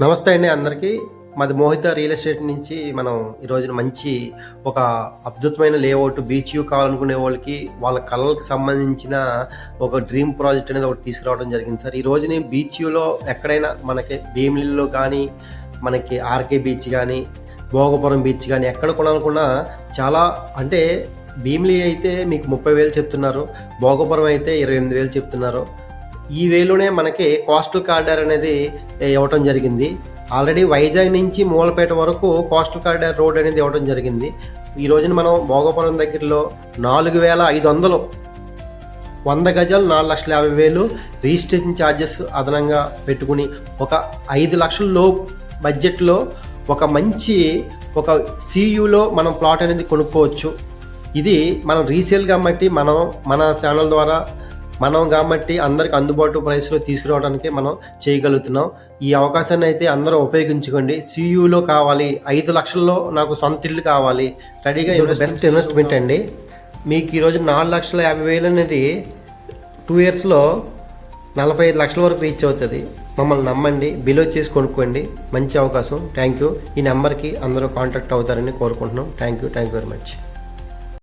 నమస్తే అండి అందరికీ. మాది మోహిత రియల్ ఎస్టేట్ నుంచి మనం ఈరోజున మంచి ఒక అద్భుతమైన లేఅవుట్ బీచ్ వ్యూ కావాలనుకునే వాళ్ళకి వాళ్ళ కళలకు సంబంధించిన ఒక డ్రీమ్ ప్రాజెక్ట్ అనేది ఒకటి తీసుకురావడం జరిగింది సార్. ఈ రోజుని బీచ్ వ్యూలో ఎక్కడైనా మనకి భీమిలిలో కానీ, మనకి ఆర్కే బీచ్ కానీ, భోగపురం బీచ్ కానీ ఎక్కడ కొనాలనుకున్నా చాలా అంటే భీమిలి అయితే మీకు 30,000 చెప్తున్నారు, భోగపురం అయితే 28,000 చెప్తున్నారు. ఈ వేలోనే మనకి కోస్టల్ కారిడార్ అనేది ఇవ్వటం జరిగింది. ఆల్రెడీ వైజాగ్ నుంచి మూలపేట వరకు కోస్టల్ కారిడార్ రోడ్ అనేది ఇవ్వడం జరిగింది. ఈ రోజున మనం భోగపురం దగ్గరలో 4,500 100 గజాలు 4,50,000 రిజిస్ట్రేషన్ ఛార్జెస్ అదనంగా పెట్టుకుని ఒక 5 లక్షల లో బడ్జెట్లో ఒక మంచి ఒక సియూలో మనం ప్లాట్ అనేది కొనుక్కోవచ్చు. ఇది మనం రీసేల్ కాబట్టి మన ఛానల్ ద్వారా కాబట్టి అందరికి అందుబాటు ప్రైస్లో తీసుకురావడానికి మనం చేయగలుగుతున్నాం. ఈ అవకాశాన్ని అయితే అందరూ ఉపయోగించుకోండి. సియూలో కావాలి, 5 లక్షల్లో నాకు సొంత ఇల్లు కావాలి, రెడీగా బెస్ట్ ఇన్వెస్ట్మెంట్ అండి. మీకు ఈరోజు 4,50,000 అనేది 2 ఇయర్స్లో 45 లక్షల వరకు రీచ్ అవుతుంది. మమ్మల్ని నమ్మండి, బిలో చేసి కొనుక్కోండి. మంచి అవకాశం. Thank you. ఈ నెంబర్కి అందరూ కాంటాక్ట్ అవుతారని కోరుకుంటున్నాం. Thank you very much.